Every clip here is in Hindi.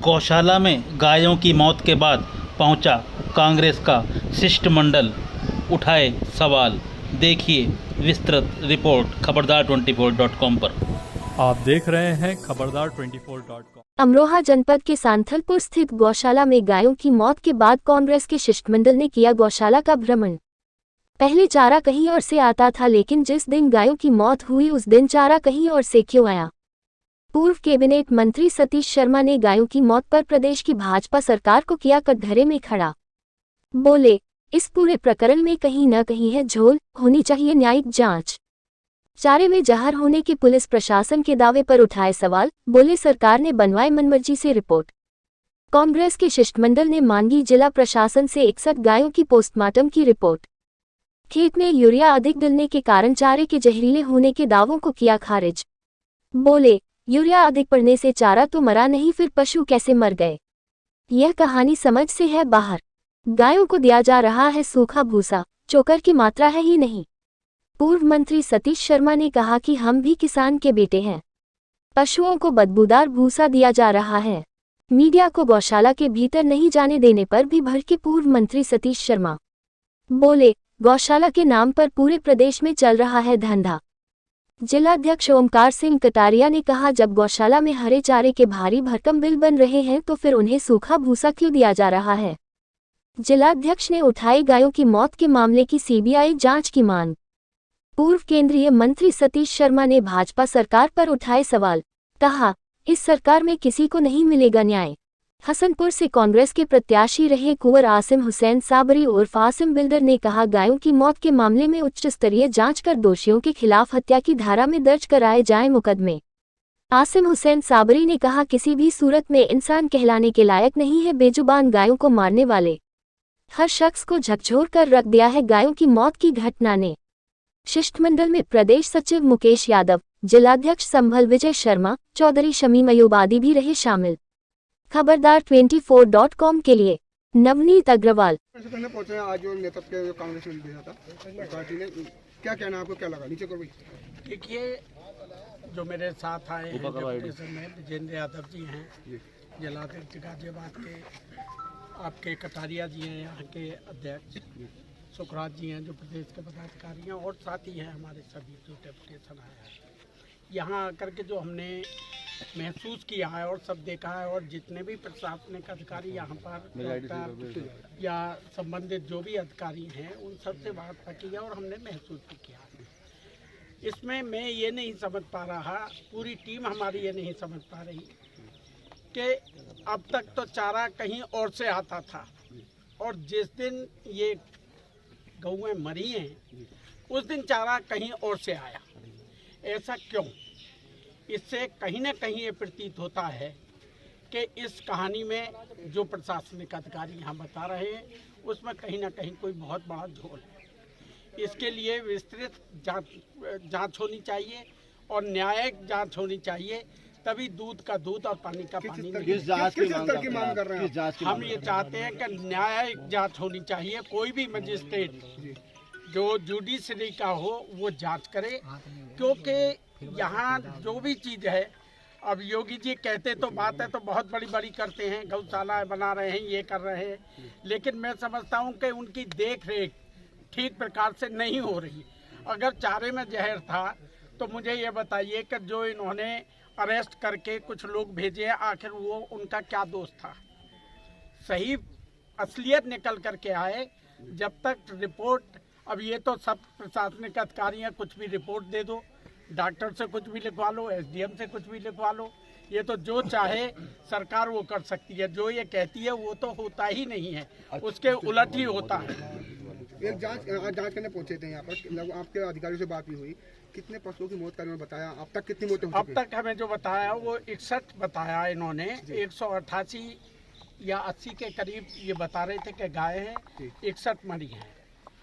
गौशाला में गायों की मौत के बाद पहुंचा कांग्रेस का शिष्टमंडल, उठाए सवाल। देखिए विस्तृत रिपोर्ट खबरदार24.com पर। आप देख रहे हैं खबरदार24.com। अमरोहा जनपद के सांथलपुर स्थित गौशाला में गायों की मौत के बाद कांग्रेस के शिष्टमंडल ने किया गौशाला का भ्रमण। पहले चारा कहीं और से आता था, लेकिन जिस दिन गायों की मौत हुई उस दिन चारा कहीं और से क्यों आया? पूर्व कैबिनेट मंत्री सतीश शर्मा ने गायों की मौत पर प्रदेश की भाजपा सरकार को किया कटघरे में खड़ा। बोले, इस पूरे प्रकरण में कहीं न कहीं है झोल, होनी चाहिए न्यायिक जांच। चारे में जहर होने के पुलिस प्रशासन के दावे पर उठाए सवाल। बोले, सरकार ने बनवाए मनमर्जी से रिपोर्ट। कांग्रेस के शिष्टमंडल ने मांगी जिला प्रशासन से 61 गायों की पोस्टमार्टम की रिपोर्ट। खेत में यूरिया अधिक डलने के कारण चारे के जहरीले होने के दावों को किया खारिज। बोले, यूरिया अधिक पड़ने से चारा तो मरा नहीं, फिर पशु कैसे मर गए? यह कहानी समझ से है बाहर। गायों को दिया जा रहा है सूखा भूसा, चोकर की मात्रा है ही नहीं। पूर्व मंत्री सतीश शर्मा ने कहा कि हम भी किसान के बेटे हैं। पशुओं को बदबूदार भूसा दिया जा रहा है। मीडिया को गौशाला के भीतर नहीं जाने देने पर भी भड़के पूर्व मंत्री सतीश शर्मा। बोले, गौशाला के नाम पर पूरे प्रदेश में चल रहा है धंधा। जिलाध्यक्ष ओमकार सिंह कटारिया ने कहा, जब गौशाला में हरे चारे के भारी भरकम बिल बन रहे हैं तो फिर उन्हें सूखा भूसा क्यों दिया जा रहा है? जिलाध्यक्ष ने उठाई गायों की मौत के मामले की सीबीआई जांच की मांग। पूर्व केंद्रीय मंत्री सतीश शर्मा ने भाजपा सरकार पर उठाए सवाल। कहा, इस सरकार में किसी को नहीं मिलेगा न्याय। हसनपुर से कांग्रेस के प्रत्याशी रहे कुंवर आसिम हुसैन साबरी उर्फ आसिम बिल्डर ने कहा, गायों की मौत के मामले में उच्च स्तरीय जांच कर दोषियों के खिलाफ हत्या की धारा में दर्ज कराए जाएं मुकदमे। आसिम हुसैन साबरी ने कहा, किसी भी सूरत में इंसान कहलाने के लायक नहीं है बेजुबान गायों को मारने वाले। हर शख्स को झकझोर कर रख दिया है गायों की मौत की घटना ने। शिष्टमंडल में प्रदेश सचिव मुकेश यादव, जिलाध्यक्ष संभल विजय शर्मा, चौधरी शमीम अयूब आदि भी रहे शामिल। खबरदार24.com के लिए नवनीत अग्रवाल। पहुंचे आज जो नेतृत्व जो कांग्रेस ने दिया था पार्टी ने, क्या कहना आपको, क्या लगा? नीचे करो। देखिए, जो मेरे साथ आए हैं डिप्टी में विजेंद्र यादव जी हैं, जिलाध्यक्ष गाजियाबाद के, आपके कटारिया जी हैं यहाँ के अध्यक्ष, सुखराज जी हैं जो प्रदेश के पदाधिकारी हैं, और साथ ही हैं हमारे सभी जो डेपुटेशन आए हैं। यहाँ आकर के जो हमने महसूस किया है और सब देखा है, और जितने भी प्रशासनिक अधिकारी यहाँ पर या संबंधित जो भी अधिकारी हैं उन सबसे बात की है और हमने महसूस भी किया है। इसमें मैं ये नहीं समझ पा रहा, पूरी टीम हमारी ये नहीं समझ पा रही कि अब तक तो चारा कहीं और से आता था, और जिस दिन ये गौएं मरी हैं उस दिन चारा कहीं और से आया। ऐसा क्यों? इससे कहीं ना कहीं ये प्रतीत होता है कि इस कहानी में जो प्रशासनिक अधिकारी यहाँ बता रहे हैं उसमें कहीं ना कहीं कोई बहुत बड़ा झोल है। इसके लिए विस्तृत जांच होनी चाहिए और न्यायिक जांच होनी चाहिए, तभी दूध का दूध और पानी का पानी। किस जांच की मांग कर रहे हैं? हम ये चाहते हैं कि न्यायिक जांच होनी चाहिए। कोई भी मजिस्ट्रेट जो जुडिशरी का हो वो जांच करे, क्योंकि यहाँ जो भी चीज़ है, अब योगी जी कहते तो बात है तो बहुत बड़ी बड़ी करते हैं, गौशाला बना रहे हैं, ये कर रहे हैं, लेकिन मैं समझता हूँ कि उनकी देख रेख ठीक प्रकार से नहीं हो रही। अगर चारे में जहर था तो मुझे ये बताइए कि जो इन्होंने अरेस्ट करके कुछ लोग भेजे हैं, आखिर वो उनका क्या दोष था? सही असलियत निकल करके आए। जब तक रिपोर्ट, अब ये तो सब प्रशासनिक अधिकारी हैं, कुछ भी रिपोर्ट दे दो, डॉक्टर से कुछ भी लिखवा लो, एसडीएम से कुछ भी लिखवा लो, ये तो जो चाहे सरकार वो कर सकती है। जो ये कहती है वो तो होता ही नहीं है, उसके उलट ही होता है। एक जांच करने पहुंचे थे यहाँ पर, आपके अधिकारियों से बात भी हुई, कितने पशुओं की मौत का उन्होंने बताया? अब तक कितनी मौतें हो चुकी? अब तक हमें जो बताया वो 61 बताया इन्होंने। 188 या 80 के करीब ये बता रहे थे कि गाय हैं, 61 मरी हैं।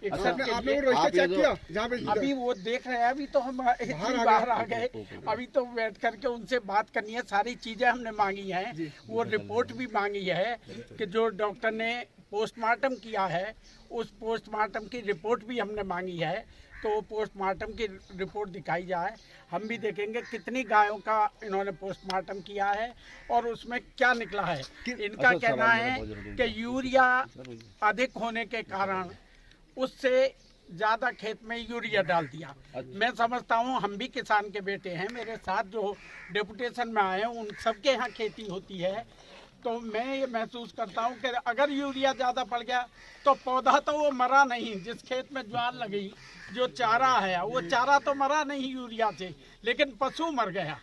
अच्छा, आपने वो रजिस्टर चेक किया जहाँ पे अभी वो देख रहे हैं, अभी तो हम बाहर आ गए, अभी तो बैठ करके उनसे बात करनी है। सारी चीजें हमने मांगी हैं, वो रिपोर्ट भी मांगी है कि जो डॉक्टर ने पोस्टमार्टम किया है उस पोस्टमार्टम की रिपोर्ट भी हमने मांगी है, तो पोस्टमार्टम की रिपोर्ट दिखाई जाए। हम भी देखेंगे कितनी गायों का इन्होंने पोस्टमार्टम किया है और उसमें क्या निकला है। इनका कहना है कि यूरिया अधिक होने के कारण उससे ज़्यादा खेत में यूरिया डाल दिया। मैं समझता हूँ हम भी किसान के बेटे हैं, मेरे साथ जो डेपुटेशन में आए हैं उन सबके यहाँ खेती होती है, तो मैं ये महसूस करता हूँ कि अगर यूरिया ज़्यादा पड़ गया तो पौधा तो वो मरा नहीं, जिस खेत में ज्वार लगी जो चारा है वो चारा तो मरा नहीं यूरिया से, लेकिन पशु मर गया।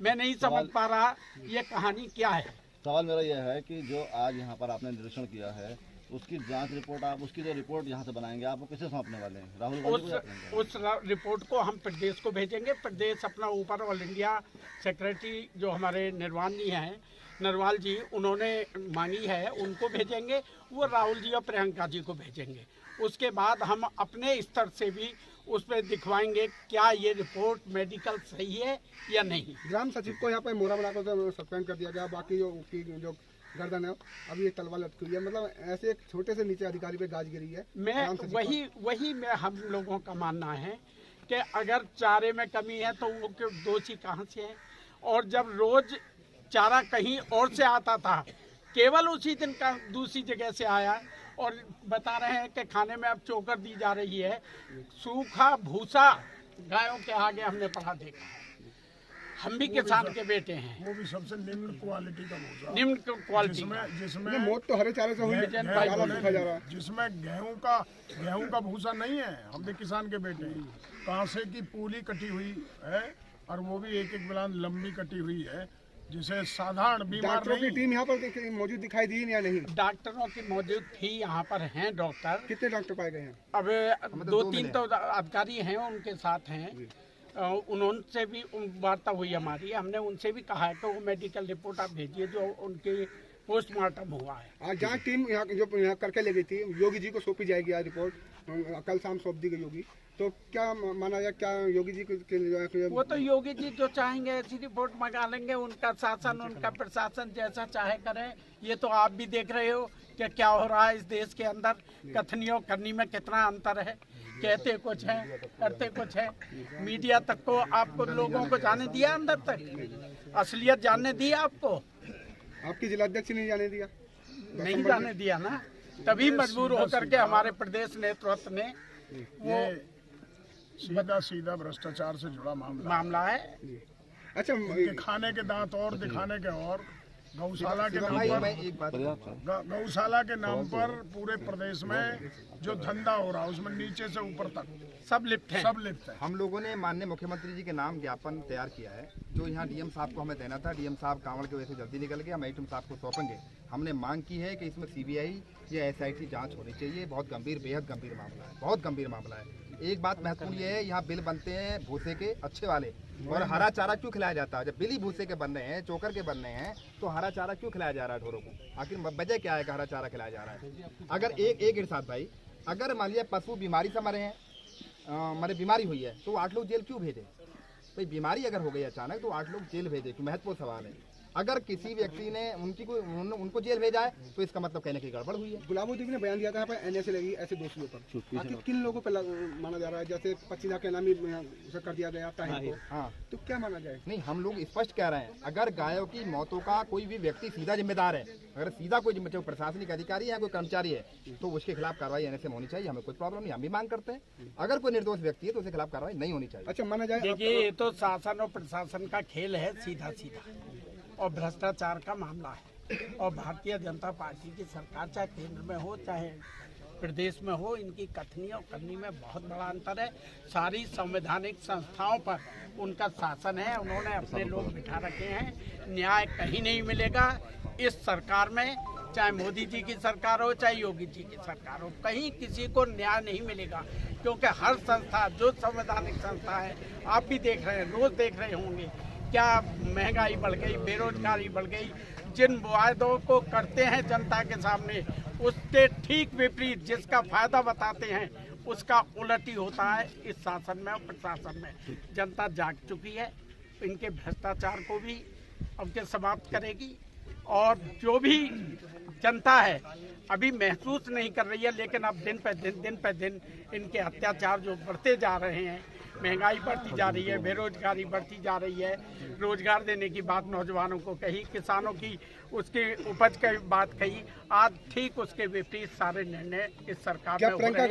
मैं नहीं समझ पा रहा ये कहानी क्या है। सवाल मेरा यह है कि जो आज यहाँ पर आपने निरीक्षण किया है उसकी जांच रिपोर्ट, आप उसकी जो रिपोर्ट यहाँ से बनाएंगे आप वो किसे सौंपने वाले हैं? राहुल गांधी को? उस रिपोर्ट को हम प्रदेश को भेजेंगे। प्रदेश अपना ऊपर ऑल इंडिया सेक्रेटरी जो हमारे निर्वाण जी हैं, नरवाल जी, उन्होंने मांगी है, उनको भेजेंगे। वो राहुल जी और प्रियंका जी को भेजेंगे। उसके बाद हम अपने स्तर से भी उसमें दिखवाएंगे क्या ये रिपोर्ट मेडिकल सही है या नहीं। ग्राम सचिव को यहाँ पे मोरा बनाकर सस्पेंड कर दिया गया, बाकी जो गर्दन है अभी ये तलवार लटकी हुई है। मतलब ऐसे एक छोटे से नीचे अधिकारी पे गाज गिरी है। मैं वही मैं हम लोगों का मानना है कि अगर चारे में कमी है तो वो दोषी कहाँ से है? और जब रोज चारा कहीं और से आता था, केवल उसी दिन का दूसरी जगह से आया और बता रहे हैं कि खाने में अब चोकर दी जा रही है। सूखा भूसा गायों के आगे हमने पढ़ा देखा है। हम भी किसान के बेटे हैं। वो भी सबसे निम्न क्वालिटी का भूसा, निम्न क्वालिटी, जिसमें मौत तो हरे चारे से हुई है, जिसमें गेहूं का भूसा नहीं है। हम भी किसान के बेटे हैं। कांसे की पूली कटी हुई है और वो भी एक बिलान लंबी कटी हुई है, जिसे साधारण बीमार डॉक्टरों की टीम यहाँ पर मौजूद दिखाई दी या नहीं? डॉक्टरों की मौजूद थी यहाँ पर हैं डॉक्टर। कितने डॉक्टर पाए गए हैं? अब 2-3 तो अधिकारी हैं, उनके साथ हैं। उनसे भी वार्ता हुई हमारी, हमने उनसे भी कहा है कि वो मेडिकल रिपोर्ट आप भेजिए जो उनके पोस्टमार्टम हुआ है। आज जहाँ टीम यहाँ करके ले गई थी, योगी जी को सौंपी जाएगी आज रिपोर्ट, कल शाम सौंप दी गई होगी, तो क्या माना जाए? क्या योगी जी के वो तो योगी जी जो चाहेंगे ऐसी रिपोर्ट मंगा लेंगे। उनका शासन, उनका प्रशासन जैसा चाहे करें। ये तो आप भी देख रहे हो कि क्या हो रहा है इस देश के अंदर। कथनी और करनी में कितना अंतर है। कहते कुछ है, करते कुछ है। मीडिया तक को आपको लोगों को जाने दिया, अंदर तक असलियत जानने दी आपको? आपकी जिलाध्यक्ष ने जाने दिया? नहीं जाने दिया ना, तभी मजबूर होकर के हमारे प्रदेश नेतृत्व ने वो सीधा भ्रष्टाचार से जुड़ा मामला है। अच्छा, खाने के दांत और दिखाने के और गौशाला के नाम पर पूरे प्रदेश में जो धंधा हो रहा है उसमें नीचे से ऊपर तक सब लिप्त है। हम लोगों ने माननीय मुख्यमंत्री जी के नाम ज्ञापन तैयार किया है, जो यहाँ डीएम साहब को हमें देना था। डीएम साहब कांवड़ की वजह से जल्दी निकल गए, हम एडीएम साहब को सौंपेंगे। हमने मांग की है कि इसमें सीबीआई या एसआईटी जांच होनी चाहिए। बहुत गंभीर, बेहद गंभीर मामला है, बहुत गंभीर मामला है। एक बात महत्वपूर्ण ये है, यहाँ बिल बनते हैं भूसे के अच्छे वाले, और हरा चारा क्यों खिलाया जाता है? जब बिल ही भूसे के बन रहे हैं, चोकर के बन रहे हैं, तो हरा चारा क्यों खिलाया जा रहा है ढोरों को? आखिर वजह क्या है कि हरा चारा खिलाया जा रहा है? अगर एक इरशाद भाई, अगर मान लिया पशु बीमारी से मरे हैं, मरे बीमारी हुई है, तो 8 लोग जेल क्यों भेजे? भाई बीमारी अगर हो गई अचानक तो 8 लोग जेल भेजे, क्यों? महत्वपूर्ण सवाल है। अगर किसी व्यक्ति ने उनको जेल भेजा है तो इसका मतलब कहने की गड़बड़ हुई है। गुलाबुद्दीन ने बयान दिया था एनएसए लगी ऐसे दोषियों पर। आखिर किन लोगों पर माना जा रहा है? जैसे पचीना के नाम ही कर दिया गया था। हाँ, तो क्या माना जाए? नहीं, हम लोग स्पष्ट कह रहे हैं, अगर गायों की मौतों का कोई भी व्यक्ति सीधा जिम्मेदार है, अगर सीधा कोई प्रशासनिक अधिकारी है, कोई कर्मचारी है, तो उसके खिलाफ कार्रवाई एनएसए में होनी चाहिए। हमें कोई प्रॉब्लम नहीं, हम भी मांग करते हैं। अगर कोई निर्दोष व्यक्ति है तो उसके खिलाफ कार्रवाई नहीं होनी चाहिए। अच्छा, माना जाए। देखिए, ये तो शासन और प्रशासन का खेल है, सीधा और भ्रष्टाचार का मामला है। और भारतीय जनता पार्टी की सरकार चाहे केंद्र में हो चाहे प्रदेश में हो, इनकी कथनी और करनी में बहुत बड़ा अंतर है। सारी संवैधानिक संस्थाओं पर उनका शासन है, उन्होंने अपने लोग बिठा रखे हैं। न्याय कहीं नहीं मिलेगा इस सरकार में, चाहे मोदी जी की सरकार हो चाहे योगी जी की सरकार हो, कहीं किसी को न्याय नहीं मिलेगा। क्योंकि हर संस्था जो संवैधानिक संस्था है, आप भी देख रहे हैं, रोज देख रहे होंगे, क्या महंगाई बढ़ गई, बेरोजगारी बढ़ गई। जिन वायदों को करते हैं जनता के सामने, उसके ठीक विपरीत जिसका फायदा बताते हैं, उसका उलट ही होता है इस शासन में और प्रशासन में। जनता जाग चुकी है, इनके भ्रष्टाचार को भी अब के समाप्त करेगी और जो भी जनता है अभी महसूस नहीं कर रही है, लेकिन अब दिन पे दिन इनके अत्याचार जो बढ़ते जा रहे हैं, महंगाई बढ़ती जा रही है, बेरोजगारी बढ़ती जा रही है, रोजगार देने की बात नौजवानों को कही, किसानों की उसकी उपज की बात कही, आज ठीक उसके विपरीत सारे निर्णय इस सरकार में हो रहे हैं।